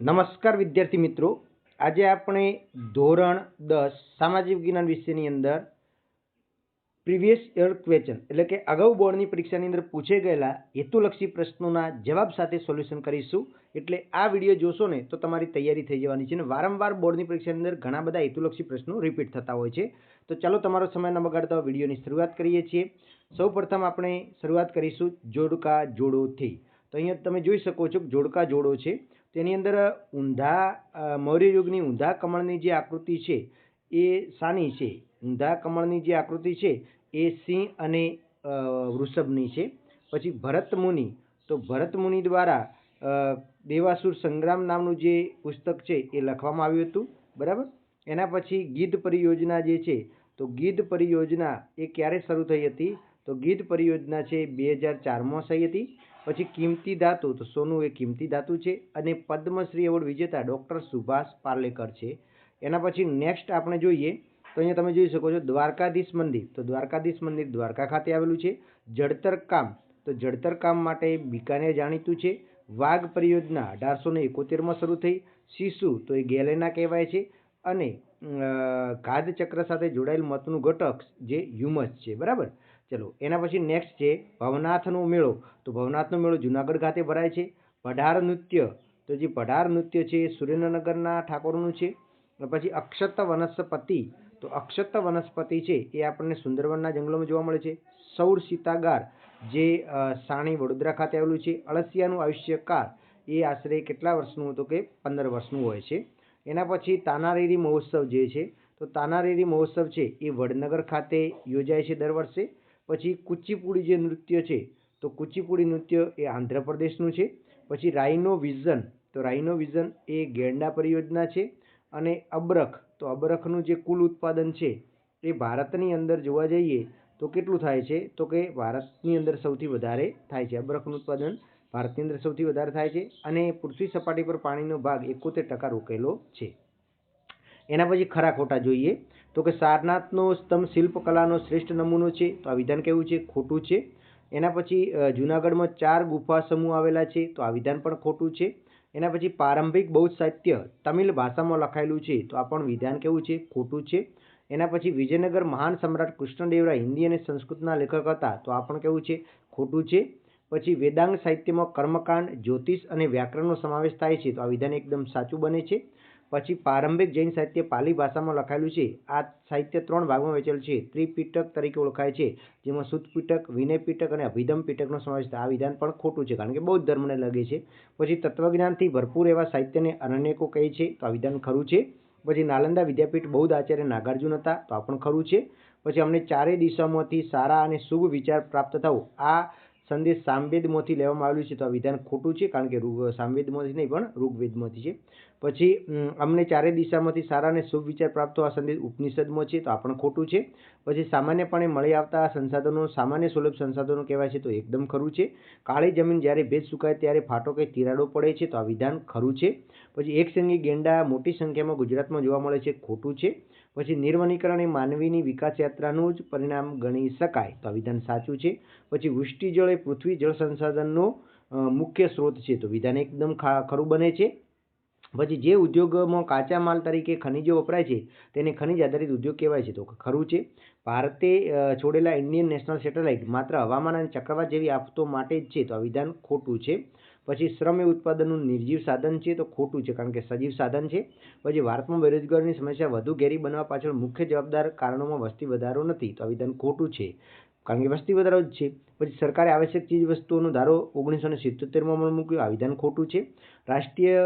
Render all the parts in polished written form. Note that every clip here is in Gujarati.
નમસ્કાર વિદ્યાર્થી મિત્રો, આજે આપણે ધોરણ 10 સામાજિક વિજ્ઞાન વિષયની અંદર પ્રીવિયસ યર ક્વેશ્ચન એટલે કે અગાઉ બોર્ડની પરીક્ષાની અંદર પૂછાઈ ગયેલા હેતુલક્ષી પ્રશ્નોના જવાબ સાથે સોલ્યુશન કરીશું. એટલે આ વિડીયો જોશો ને તો તમારી તૈયારી થઈ જવાની છે. અને વારંવાર બોર્ડની પરીક્ષાની અંદર ઘણા બધા હેતુલક્ષી પ્રશ્નો રિપીટ થતા હોય છે. તો ચાલો તમારો સમય ન બગાડતા વિડીયોની શરૂઆત કરીએ છીએ. સૌપ્રથમ આપણે શરૂઆત કરીશું જોડકા જોડોથી. તો અહીંયા તમે જોઈ શકો છો જોડકા જોડો છે. તેની અંદર મૌર્ય યુગની ઊંધા કમળની જે આકૃતિ છે એ શાની છે? ઊંધા કમળની જે આકૃતિ છે એ સિંહ અને વૃષભની છે. પછી ભરત મુનિ, તો ભરત મુનિ દ્વારા દેવાસુર સંગ્રામ નામનું જે પુસ્તક છે એ લખવામાં આવ્યું હતું, બરાબર. એના પછી ગીધ પરિયોજના જે છે, તો ગીધ પરિયોજના એ ક્યારે શરૂ થઈ હતી? તો ગીધ પરિયોજના છે 2004માં થઈ હતી. પછી કિંમતી ધાતુ, તો સોનું એ કિંમતી ધાતુ છે. અને પદ્મશ્રી એવોર્ડ વિજેતા ડૉક્ટર સુભાષ પાલેકર છે. એના પછી નેક્સ્ટ આપણે જોઈએ તો અહીંયા તમે જોઈ શકો છો દ્વારકાધીશ મંદિર. તો દ્વારકાધીશ મંદિર દ્વારકા ખાતે આવેલું છે. જડતર કામ, તો જડતર કામ માટે બિકાનેર જાણીતું છે. વાઘ પરિયોજના 1871માં શરૂ થઈ. શિશુ, તો એ ગેલેના કહેવાય છે. અને ઘાધ ચક્ર સાથે જોડાયેલ મતનું ઘટક જે હ્યુમસ છે, બરાબર. ચલો એના પછી નેક્સ્ટ છે ભવનાથનો મેળો. તો ભવનાથનો મેળો જુનાગઢ ખાતે ભરાય છે. પઢાર નૃત્ય, તો જે પઢાર નૃત્ય છે એ સુરેન્દ્રનગરના ઠાકોરનું છે. પછી અક્ષત વનસ્પતિ, તો અક્ષત વનસ્પતિ છે એ આપણને સુંદરવનના જંગલોમાં જોવા મળે છે. સૌર સીતાગાર જે સાણી વડોદરા ખાતે આવેલું છે. અળસિયાનું આયુષ્યકાળ એ આશરે કેટલા વર્ષનું? તો કે 15 વર્ષનું હોય છે. એના પછી તાનારીરી મહોત્સવ જે છે, તો તાનારીરી મહોત્સવ છે એ વડનગર ખાતે યોજાય છે દર વર્ષે. પછી કુચીપુડી જે નૃત્ય છે, તો કુચીપુડી નૃત્ય એ આંધ્રપ્રદેશનું છે. પછી રાઇનો વિઝન, તો રાઇનો વિઝન એ ગેંડા પરિયોજના છે. અને અબરખ, તો અબરખનું જે કુલ ઉત્પાદન છે એ ભારતની અંદર જોવા જઈએ તો કેટલું થાય છે? તો કે ભારતની અંદર સૌથી વધારે થાય છે. અબરખનું ઉત્પાદન ભારતની અંદર સૌથી વધારે થાય છે. અને પૃથ્વી સપાટી પર પાણીનો ભાગ 71% રોકેલો છે. એના પછી ખરા ખોટા જોઈએ તો કે સારનાથનો સ્તંભ શિલ્પકલાનો શ્રેષ્ઠ નમૂનો છે. તો આ વિધાન કેવું છે? ખોટું છે. એના પછી જૂનાગઢમાં 4 ગુફા સમૂહ આવેલા છે. તો આ વિધાન પણ ખોટું છે. એના પછી પ્રારંભિક બૌદ્ધ સાહિત્ય તમિલ ભાષામાં લખાયેલું છે. તો આ પણ વિધાન કેવું છે? ખોટું છે. એના પછી વિજયનગર મહાન સમ્રાટ કૃષ્ણદેવરાય હિન્દી અને સંસ્કૃતના લેખક હતા. તો આ પણ કેવું છે? ખોટું છે. પછી વેદાંગ સાહિત્યમાં કર્મકાંડ, જ્યોતિષ અને વ્યાકરણનો સમાવેશ થાય છે. તો આ વિધાન એકદમ સાચું બને છે. પછી પ્રારંભિક જૈન સાહિત્ય પાલી ભાષામાં લખાયેલું છે. આ સાહિત્ય 3 ભાગમાં વહેંચેલું છે. ત્રિપિટક તરીકે ઓળખાય છે, જેમાં સુત્ત પિટક, વિનય પિટક અને અભિધમ પિટકનો સમાવેશ થાય. આ વિધાન પણ ખોટું છે, કારણ કે બૌદ્ધ ધર્મને લગે છે. પછી તત્વજ્ઞાનથી ભરપૂર એવા સાહિત્યને અરણ્યકો કહે છે. તો આ વિધાન ખરું છે. પછી નાલંદા વિદ્યાપીઠ બૌદ્ધ આચાર્ય નાગાર્જુન હતા. તો આ પણ ખરું છે. પછી અમને ચારેય દિશામાંથી સારા અને શુભ વિચાર પ્રાપ્ત થવું, આ સંદેશ સામવેદમાંથી લેવામાં આવેલું છે. તો આ વિધાન ખોટું છે, કારણ કે સામવેદમાંથી નહીં પણ ઋગ્વેદમાંથી છે. પછી અમને ચારે દિશામાંથી સારા અને શુભ વિચાર પ્રાપ્ત થવા સંદેશ ઉપનિષદમાં છે. તો આ પણ ખોટું છે. પછી સામાન્યપણે મળી આવતા સંસાધનો સામાન્ય સુલભ સંસાધનો કહેવાય છે. તો એકદમ ખરું છે. કાળી જમીન જ્યારે ભેજ સુકાય ત્યારે ફાટો કે તિરાડો પડે છે. તો આ વિધાન ખરું છે. પછી એકસંગી ગેંડા મોટી સંખ્યામાં ગુજરાતમાં જોવા મળે છે. ખોટું છે. પછી નિર્વનીકરણ એ માનવીની વિકાસ યાત્રાનું જ પરિણામ ગણી શકાય. તો આ વિધાન સાચું છે. પછી વૃષ્ટિ જળ એ પૃથ્વી જળ સંસાધનનો મુખ્ય સ્ત્રોત છે. તો વિધાન એકદમ ખરું બને છે. પછી જે ઉદ્યોગમાં કાચા માલ તરીકે ખનિજો વપરાય છે તેને ખનિજ આધારિત ઉદ્યોગ કહેવાય છે. તો ખરું છે. ભારતે છોડેલા ઇન્ડિયન નેશનલ સેટેલાઇટ માત્ર હવામાન અને ચક્રવાત જેવી આફતો માટે જ છે. તો આ વિધાન ખોટું છે. પછી શ્રમ એ ઉત્પાદનનું નિર્જીવ સાધન છે. તો ખોટું છે, કારણ કે સજીવ સાધન છે. પછી ભારતમાં બેરોજગારીની સમસ્યા વધુ ઘેરી બનવા પાછળ મુખ્ય જવાબદાર કારણોમાં વસ્તી વધારો નથી. તો આ વિધાન ખોટું છે, કારણ કે વસ્તી વધારો જ છે. પછી સરકારે આવશ્યક ચીજ વસ્તુઓનો ધારો 1977માં અમલમાં મૂક્યો. આ વિધાન ખોટું છે. રાષ્ટ્રીય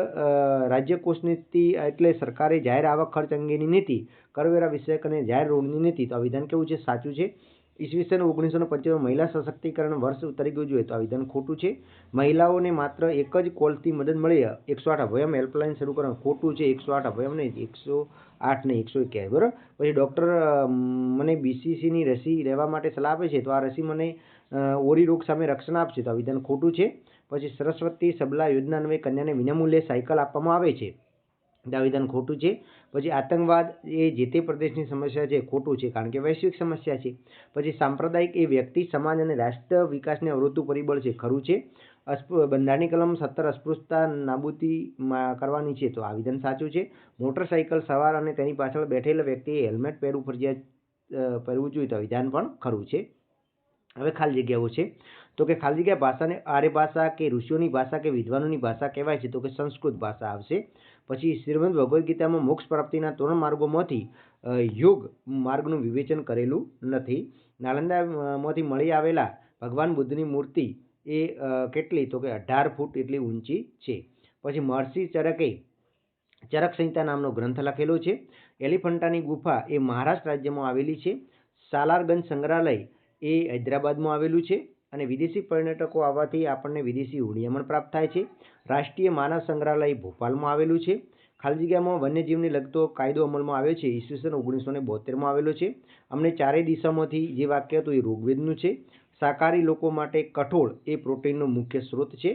રાજ્યકોષ નીતિ એટલે સરકારે જાહેર આવક ખર્ચ અંગેની નીતિ, કરવેરા વિષયક અને જાહેર રોડની નીતિ. તો આ વિધાન કેવું છે? સાચું છે. ઈસવીસન 1995 મહિલા સશક્તિકરણ વર્ષ તરીકે ઉજવે. તો આ વિધાન ખોટું છે. મહિલાઓને માત્ર એક જ કોલથી મદદ મળી 108 અભયમ હેલ્પલાઇન શરૂ કરવાનું. ખોટું છે. 108 અભયમ નહીં, 108 નહીં, 181, બરાબર. પછી ડૉક્ટર મને BCCની રસી લેવા માટે સલાહ આપે છે. તો આ રસી મને ઓરી રોગ સામે રક્ષણ આપશે. તો આ વિધાન ખોટું છે. પછી સરસ્વતી સબલા યોજના અન્વયે કન્યાને વિનામૂલ્યે સાયકલ આપવામાં આવે છે. તો આ વિધાન ખોટું છે. પછી આતંકવાદ એ જે તે પ્રદેશની સમસ્યા છે. ખોટું છે, કારણ કે વૈશ્વિક સમસ્યા છે. પછી સાંપ્રદાયિક એ વ્યક્તિ, સમાજ અને રાષ્ટ્ર વિકાસને અવરોધતું પરિબળ છે. ખરું છે. બંધારણની કલમ 17 અસ્પૃશ્યતા નાબૂદી કરવાની છે, તો આ વિધાન સાચું છે. મોટરસાઇકલ સવાર અને તેની પાછળ બેઠેલા વ્યક્તિએ હેલ્મેટ પહેરવું ફરજિયાત પહેરવું જોઈએ, તો વિધાન પણ ખરું છે. હવે ખાલી જગ્યાઓ છે, તો કે ખાલી જગ્યા ભાષાને આર્ય ભાષા કે ઋષિઓની ભાષા કે વિદ્વાનોની ભાષા કહેવાય છે, તો કે સંસ્કૃત ભાષા આવશે. પછી શ્રીમદ ભગવદ્ ગીતામાં મોક્ષ પ્રાપ્તિના 3 માર્ગોમાંથી યોગ માર્ગનું વિવેચન કરેલું નથી. નાલંદામાંથી મળી આવેલા ભગવાન બુદ્ધની મૂર્તિ એ કેટલી, તો કે 18 ફૂટ એટલી ઊંચી છે. પછી મહર્ષિ ચરકે ચરક સંહિતા નામનો ગ્રંથ લખેલો છે. એલિફન્ટાની ગુફા એ મહારાષ્ટ્ર રાજ્યમાં આવેલી છે. સાલારગંજ સંગ્રહાલય એ હૈદરાબાદમાં આવેલું છે. અને વિદેશી પર્યટકો આવવાથી આપણને વિદેશી હુંડિયામણ પ્રાપ્ત થાય છે. રાષ્ટ્રીય માનવ સંગ્રહાલય ભોપાલમાં આવેલું છે. ખાલી જગ્યામાં વન્યજીવને લગતો કાયદો અમલમાં આવ્યો છે, ઈસવીસન 1972માં આવેલો છે. અમને ચારેય દિશામાંથી જે વાક્ય હતું એ ઋગ્વેદનું છે. શાકાહારી લોકો માટે કઠોળ એ પ્રોટીનનો મુખ્ય સ્ત્રોત છે.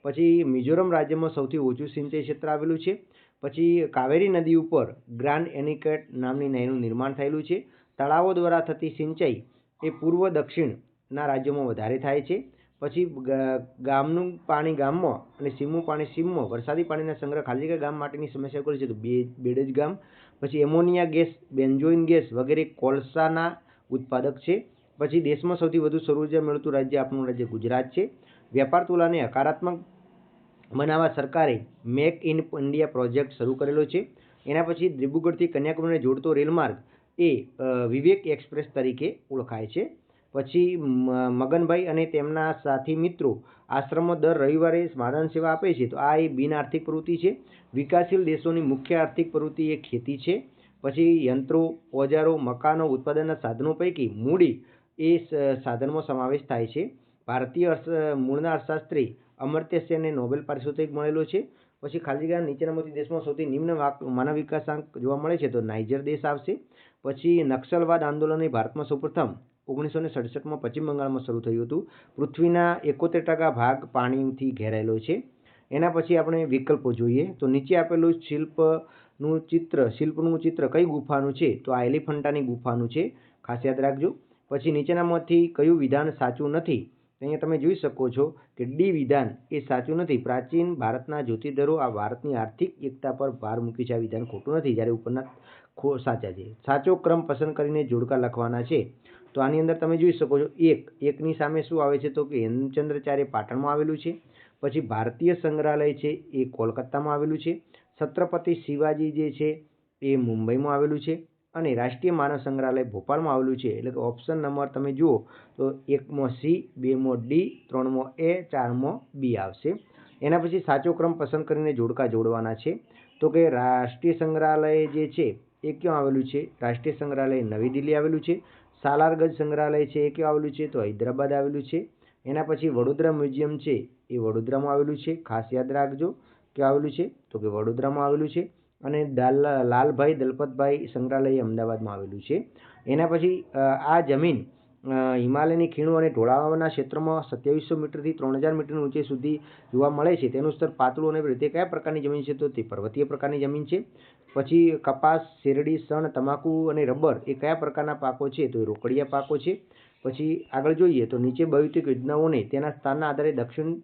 પછી મિઝોરમ રાજ્યમાં સૌથી ઓછું સિંચાઈ ક્ષેત્ર આવેલું છે. પછી કાવેરી નદી ઉપર ગ્રાન્ડ એનિકેટ નામની નહેરનું નિર્માણ થયેલું છે. તળાવો દ્વારા થતી સિંચાઈ એ પૂર્વ દક્ષિણના રાજ્યોમાં વધારે થાય છે. પછી ગામનું પાણી ગામમાં અને સીમનું પાણી સીમમાં વરસાદી પાણીના સંગ્રહ ખાલી જગ્યા ગામ માટેની સમસ્યા કરી છે, તો બેડજ ગામ. પછી એમોનિયા ગેસ, બેન્ઝોઇન ગેસ વગેરે કોલસાના ઉત્પાદક છે. પછી દેશમાં સૌથી વધુ સૌર ઉર્જા મેળવતું રાજ્ય આપણું રાજ્ય ગુજરાત છે. વેપાર તુલાને હકારાત્મક બનાવવા સરકારે મેક ઇન ઇન્ડિયા પ્રોજેક્ટ શરૂ કરેલો છે. એના પછી દિબ્રુગઢથી કન્યાકુમારીને જોડતો રેલમાર્ગ એ વિવેક એક્સપ્રેસ તરીકે ઓળખાય છે. પછી મગનભાઈ અને તેમના સાથી મિત્રો આશ્રમમાં દર રવિવારે સ્મારક સેવા આપે છે, તો આ એ બિન આર્થિક પ્રવૃત્તિ છે. વિકાસશીલ દેશોની મુખ્ય આર્થિક પ્રવૃત્તિ એ ખેતી છે. પછી યંત્રો, ઓજારો, મકાનો, ઉત્પાદનના સાધનો પૈકી મૂડી એ સાધનમાં સમાવેશ થાય છે. ભારતીય મૂળના અર્થશાસ્ત્રી અમર્ત્ય સેનને નોબેલ પારિતોષિક મળેલો છે. પછી ખાલી જગ્યા નીચેનામાંથી દેશમાં સૌથી નિમ્ન માનવ વિકાસાંક જોવા મળે છે, તો નાઇજર દેશ આવશે. પછી નક્સલવાદ આંદોલન એ ભારતમાં સૌપ્રથમ 1967માં પશ્ચિમ બંગાળમાં શરૂ થયું હતું. પૃથ્વીના 71% ભાગ પાણીથી ઘેરાયેલો છે. એના પછી આપણે વિકલ્પો જોઈએ, તો નીચે આપેલું શિલ્પનું ચિત્ર કઈ ગુફાનું છે, તો આ એલિફન્ટાની ગુફાનું છે, ખાસ યાદ રાખજો. પછી નીચેનામાંથી કયું વિધાન સાચું નથી, અહીંયા તમે જોઈ શકો છો કે ડી વિધાન એ સાચું નથી. પ્રાચીન ભારતના જ્યોતિર્ધરો આ ભારતની આર્થિક એકતા પર ભાર મૂકી છે, આ વિધાન ખોટું નથી, જ્યારે ઉપરના સાચા છે. સાચો ક્રમ પસંદ કરીને જોડકા લખવાના છે, તો આની અંદર તમે જોઈ શકો છો એકની સામે શું આવે છે, તો કે હેમચંદ્રાચાર્ય પાટણમાં આવેલું છે. પછી ભારતીય સંગ્રહાલય છે એ કોલકાતામાં આવેલું છે. છત્રપતિ શિવાજી જે છે એ મુંબઈમાં આવેલું છે. અને રાષ્ટ્રીય માનવ સંગ્રહાલય ભોપાલમાં આવેલું છે. એટલે કે ઓપ્શન નંબર તમે જુઓ તો 1માં સી, 2માં ડી, 3માં એ, 4માં બી આવશે. એના પછી સાચો ક્રમ પસંદ કરીને જોડકા જોડવાના છે, તો કે રાષ્ટ્રીય સંગ્રહાલય જે છે એ ક્યાં આવેલું છે, રાષ્ટ્રીય સંગ્રહાલય નવી દિલ્હી આવેલું છે. સાલારગંજ સંગ્રહાલય છે એ ક્યાં આવેલું છે, તો હૈદરાબાદ આવેલું છે. એના પછી વડોદરા મ્યુઝિયમ છે એ વડોદરામાં આવેલું છે, ખાસ યાદ રાખજો ક્યાં આવેલું છે, તો કે વડોદરામાં આવેલું છે. અને લાલભાઈ દલપતભાઈ સંગ્રહાલય અમદાવાદમાં આવેલું છે. એના પછી આ જમીન હિમાલયની ખીણો અને ઢોળાવવાના ક્ષેત્રમાં 2700 મીટરથી 3000 મીટરની ઊંચાઈ સુધી જોવા મળે છે. તેનું સ્તર પાતળું અને તે કયા પ્રકારની જમીન છે, તો તે પર્વતીય પ્રકારની જમીન છે. પછી કપાસ, શેરડી, શણ, તમાકુ અને રબર એ કયા પ્રકારના પાકો છે, તો એ રોકડિયા પાકો છે. પછી આગળ જોઈએ તો નીચે ભૌતિક યોજનાઓને તેના સ્થાનના આધારે દક્ષિણ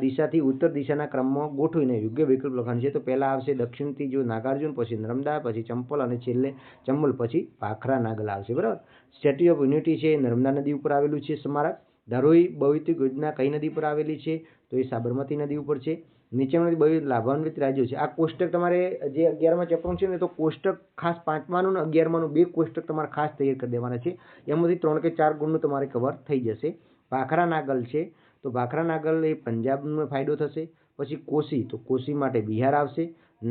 દિશાથી ઉત્તર દિશાના ક્રમમાં ગોઠવીને યોગ્ય વિકલ્પ લખવાનું છે. તો પહેલા આવશે દક્ષિણથી જો નાગાર્જુન, પછી નર્મદા, પછી ચંપલ અને છેલ્લે ચંબલ, પછી ભાખરા નાગલ આવશે. બરાબર. સ્ટેચ્યુ ઓફ યુનિટી છે નર્મદા નદી ઉપર આવેલું છે સ્મારક. ધરોઈ ભૌતિક યોજના કઈ નદી પર આવેલી છે, તો એ સાબરમતી નદી ઉપર છે. નીચેનામાંથી બહુ લાભાન્વિત રાજ્યો છે. આ કોષ્ટક તમારે જે 11મા ચેપ્ટરનું છે ને, તો કોષ્ટક ખાસ 5માનું અને 11માનું 2 કોષ્ટક તમારે ખાસ તૈયાર કરી દેવાના છે. એમાંથી 3 કે 4 ગુણનું તમારે કવર થઈ જશે. ભાખરા નાગલ છે, તો ભાખરા નાગલ એ પંજાબનો ફાયદો થશે. પછી કોસી, તો કોસી માટે બિહાર આવશે.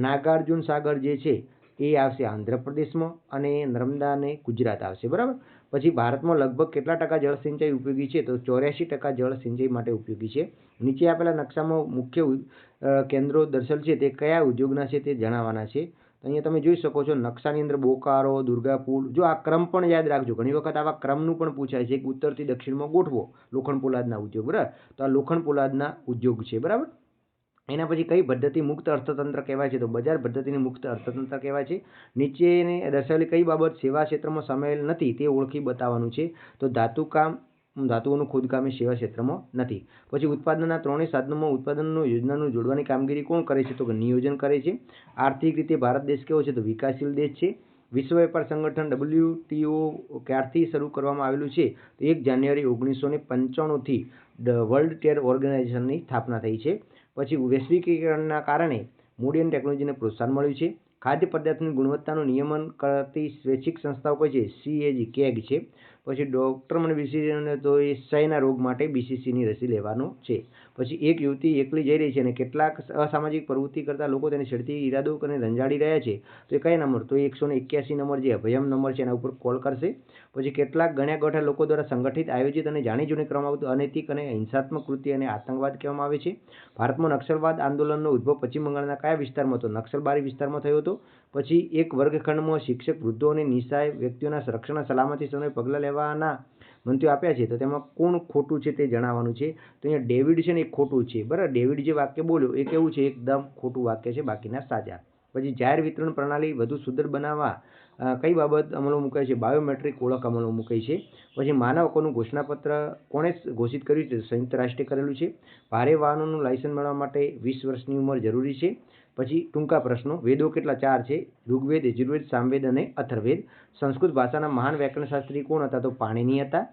નાગાર્જુન સાગર જે છે એ આવશે આંધ્રપ્રદેશમાં. અને નર્મદા અને ગુજરાત આવશે. બરાબર. પછી ભારતમાં લગભગ કેટલા ટકા જળ સિંચાઈ ઉપયોગી છે, તો 84% જળ સિંચાઈ માટે ઉપયોગી છે. નીચે આપેલા નકશામાં મુખ્ય કેન્દ્રો દર્શેલ છે તે કયા ઉદ્યોગના છે તે જણાવવાના છે. તો અહીંયા તમે જોઈ શકો છો નકશાની અંદર બોકારો, દુર્ગાપુર, જો આ ક્રમ પણ યાદ રાખજો, ઘણી વખત આવા ક્રમનું પણ પૂછાય છે કે ઉત્તરથી દક્ષિણમાં ગોઠવો લોખંડ પોલાદના ઉદ્યોગ. બરાબર. તો આ લોખંડ પોલાદના ઉદ્યોગ છે. બરાબર. એના પછી કઈ પદ્ધતિ મુક્ત અર્થતંત્ર કહેવાય છે, તો બજાર પદ્ધતિને મુક્ત અર્થતંત્ર કહેવાય છે. નીચેની દર્શાવેલી કઈ બાબત સેવા ક્ષેત્રમાં સામેલ નથી તે ઓળખી બતાવવાનું છે, તો ધાતુકામ, ધાતુઓનું ખોદકામ એ સેવા ક્ષેત્રમાં નથી. પછી ઉત્પાદનના ત્રણેય સાધનોમાં ઉત્પાદનનું યોજનાનું જોડવાની કામગીરી કોણ કરે છે? તો કે નિયોજન કરે છે. આર્થિક રીતે ભારત દેશ કેવો છે? તો વિકાસશીલ દેશ છે. વિશ્વ વેપાર સંગઠન WTO ક્યારથી શરૂ કરવામાં આવેલું છે? તો 1 જાન્યુઆરી 1995થી વર્લ્ડ ટ્રેડ ઓર્ગેનાઇઝેશનની સ્થાપના થઈ છે. પછી વૈશ્વિકીકરણના કારણે મૂડી અને ટેકનોલોજીને પ્રોત્સાહન મળ્યું છે. ખાદ્ય પદાર્થની ગુણવત્તાનું નિયમન કરતી સ્વૈચ્છિક સંસ્થાઓ કઈ છે? CAG છે. પછી ડૉક્ટર મને BCG તો એ ક્ષયના રોગ માટે BCCની રસી લેવાનું છે. પછી એક યુવતી એકલી જઈ રહી છે અને કેટલાક અસામાજિક પ્રવૃત્તિ કરતા લોકો તેને છેડતી ઈરાદો કરીને રંજાડી રહ્યા છે, તો એ કયા નંબર? તો 181 નંબર જે અભયમ નંબર છે એના ઉપર કોલ કરશે. પછી કેટલાક ગણ્યા ગોઠા લોકો દ્વારા સંગઠિત, આયોજિત અને જાણી જોઈને કરવામાં આવતું અનૈતિક અને હિંસાત્મક કૃત્ય અને આતંકવાદ કહેવામાં આવે છે. ભારતમાં નક્સલવાદ આંદોલનનો ઉદ્ભવ પશ્ચિમ બંગાળના કયા વિસ્તારમાં હતો? નક્સલબારી વિસ્તારમાં થયો હતો. પછી એક વર્ગખંડમાં શિક્ષક, વૃદ્ધો અને નિસહાય વ્યક્તિઓના સંરક્ષણ સલામતી સમયે પગલાં લેવાના મંત્રીઓ આપ્યા છે, તો તેમાં કોણ ખોટું છે તે જણાવવાનું છે. તો અહીંયા ડેવિડ છે ને એ ખોટું છે, બરાબર. ડેવિડ જે વાક્ય બોલ્યો એ કેવું છે? એકદમ ખોટું વાક્ય છે, બાકીના સાચા. પછી જાહેર વિતરણ પ્રણાલી વધુ સુદૃઢ બનાવવા કઈ બાબત અમલમાં મુકાઈ છે? બાયોમેટ્રિક ઓળખ અમલમાં મુકાઈ છે. પછી માનવ હકોનું ઘોષણાપત્ર કોણે ઘોષિત કર્યું છે? સંયુક્ત રાષ્ટ્રે કરેલું છે. ભારે વાહનોનું લાયસન્સ મેળવવા માટે 20 વર્ષની ઉંમર જરૂરી છે. પછી ટૂંકા પ્રશ્નો. વેદો કેટલા? 4 છે. ઋગ્વેદ, યજુર્વેદ, સામવેદ અને અથર્વેદ. સંસ્કૃત ભાષાના મહાન વ્યાકરણશાસ્ત્રી કોણ હતા? તો પાણિની હતા.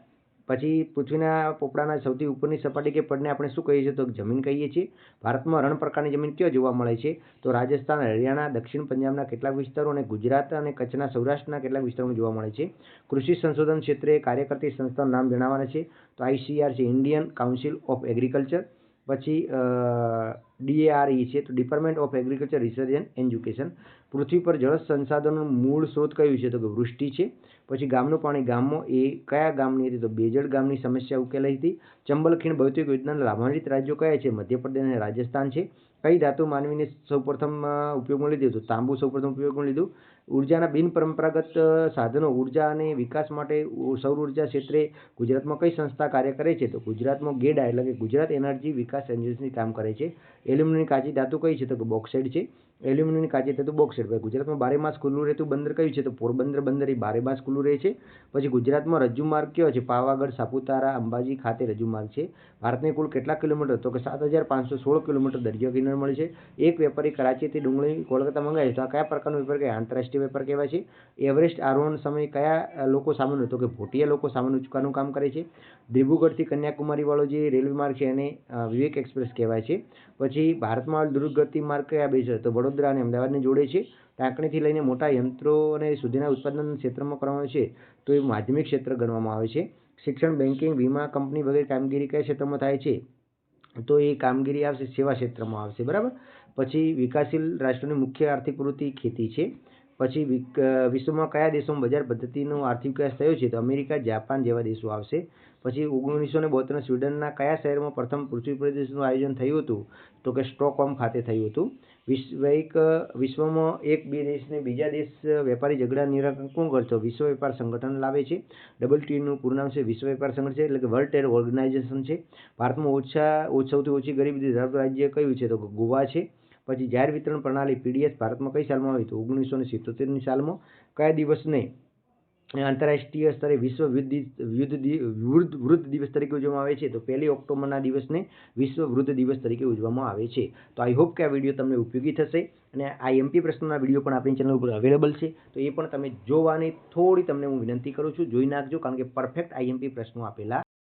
પછી પૃથ્વીના પોપડાના સૌથી ઉપરની સપાટી કે પડને આપણે શું કહીએ છીએ? તો જમીન કહીએ છીએ. ભારતમાં રણ પ્રકારની જમીન ક્યાં જોવા મળે છે? તો રાજસ્થાન, હરિયાણા, દક્ષિણ પંજાબના કેટલાક વિસ્તારો અને ગુજરાત અને કચ્છના સૌરાષ્ટ્રના કેટલાક વિસ્તારોમાં જોવા મળે છે. કૃષિ સંશોધન ક્ષેત્રે કાર્ય કરતી સંસ્થાનું નામ જણાવવાના છે. તો ICAR છે, ઇન્ડિયન કાઉન્સિલ ઓફ એગ્રીકલ્ચર. પછી DARE છે, તો department of agriculture research and education. પૃથ્વી પર જળ સંસાધનોનું મૂળ સ્ત્રોત કયું છે? તો કે વૃષ્ટિ છે. પછી ગામનું પાણી ગામમાં એ કયા ગામની હતી? તો બેજળ ગામની સમસ્યા ઉકેલાઈ હતી. ચંબલ ખીણ ભૌતિક યોજનાના લાભાન્વિત રાજ્યો કયા છે? મધ્યપ્રદેશ અને રાજસ્થાન છે. કઈ ધાતુ માનવીને સૌપ્રથમ ઉપયોગમાં લીધી? તો તાંબુ સૌપ્રથમ ઉપયોગમાં લીધું. ઉર્જાના બિનપરંપરાગત સાધનો ઉર્જા અને વિકાસ માટે સૌર ઉર્જા ક્ષેત્રે ગુજરાતમાં કઈ સંસ્થા કાર્ય કરે છે? તો ગુજરાતમાં ગેડા એટલે કે ગુજરાત એનર્જી વિકાસ એજન્સી કામ કરે છે. એલ્યુમિનિયમની કાચી ધાતુ કઈ છે? તો કે બોક્સાઇટ છે. એલ્યુમિનિયમની કાચી ધાતુ બોક્સાઇટ. ગુજરાતમાં 12 માસ ખુલ્લું રહેતું બંદર કયું છે? તો પોરબંદર બંદર એ 12 માસ ખુલ્લું રહે છે. પછી ગુજરાતમાં રજ્જુમાર્ગ કયો છે? પાવાગઢ, સાપુતારા, અંબાજી ખાતે રજ્જુમાર્ગ છે. ભારતને કુલ કેટલા કિલોમીટર? તો કે 7516 કિલોમીટર દરિયો કિનારો મળે છે. એક વેપારી કરાચીથી ડુંગળી કોલકાતા મંગાવે તો આ કયા પ્રકારનો વેપાર કહેવાય? આંતરરાષ્ટ્રીય વેપાર કહેવાય છે. એવરેસ્ટ આરોહણ સમયે કયા લોકો સામાન્ય? તો કે ભોટિયા લોકો સામાન્ય ઉંચકાનું કામ કરે છે. દિબ્રુગઢથી કન્યાકુમારી વાળો જે રેલવે માર્ગ છે એને વિવેક એક્સપ્રેસ કહેવાય છે. પછી ભારતમાં દ્રુતગતિ માર્ગ કયા બે છે? તો વડોદરા અને અમદાવાદને જોડે છે. ટાંકણીથી લઈને મોટા યંત્રો અને સુધીના ઉત્પાદન ક્ષેત્રમાં કરવામાં આવે છે, તો એ માધ્યમિક ક્ષેત્ર ગણવામાં આવે છે. શિક્ષણ, બેન્કિંગ, વીમા કંપની વગેરે કામગીરી કયા ક્ષેત્રમાં થાય છે? તો એ કામગીરી આવશે સેવા ક્ષેત્રમાં આવશે, બરાબર. પછી વિકાસશીલ રાષ્ટ્રોની મુખ્ય આર્થિક પ્રવૃત્તિ ખેતી છે. પછી વિશ્વમાં કયા દેશોમાં બજાર પદ્ધતિનો આર્થિક વિકાસ થયો છે? તો અમેરિકા, જાપાન જેવા દેશો આવશે. પછી 1972 સ્વીડનના કયા શહેરમાં પ્રથમ પૃથ્વી પ્રદર્શનનું આયોજન થયું હતું? તો કે સ્ટોકહોમ ખાતે થયું હતું. વિશ્વમાં બે દેશને બીજા દેશ વેપારી ઝઘડા નિરાકરણ કોણ કરતો? વિશ્વ વેપાર સંગઠન લાવે છે. WTOનું પૂરું નામ છે વિશ્વ વેપાર સંગઠન છે, એટલે કે વર્લ્ડ ટ્રેડ ઓર્ગેનાઇઝેશન છે. ભારતમાં સૌથી ઓછી ગરીબી ધરાવતું રાજ્ય કયું છે? તો કે ગોવા છે. પછી જાહેર વિતરણ પ્રણાલી PDS ભારતમાં કઈ સાલમાં આવી? તો 1977ની સાલમાં. કયા દિવસને આંતરરાષ્ટ્રીય સ્તરે વિશ્વ વૃદ્ધ દિવસ તરીકે ઉજવવામાં આવે છે? તો 1 ઓક્ટોબરના દિવસને વિશ્વ વૃદ્ધ દિવસ તરીકે ઉજવવામાં આવે છે. તો આઈ હોપ કે આ વિડીયો તમને ઉપયોગી થશે અને IMP પ્રશ્નોના વિડીયો પણ આપણી ચેનલ ઉપર અવેલેબલ છે, તો એ પણ તમે જોવાની થોડી તમને હું વિનંતી કરું છું, જોઈ નાખજો, કારણ કે પરફેક્ટ IMP પ્રશ્નો આપેલા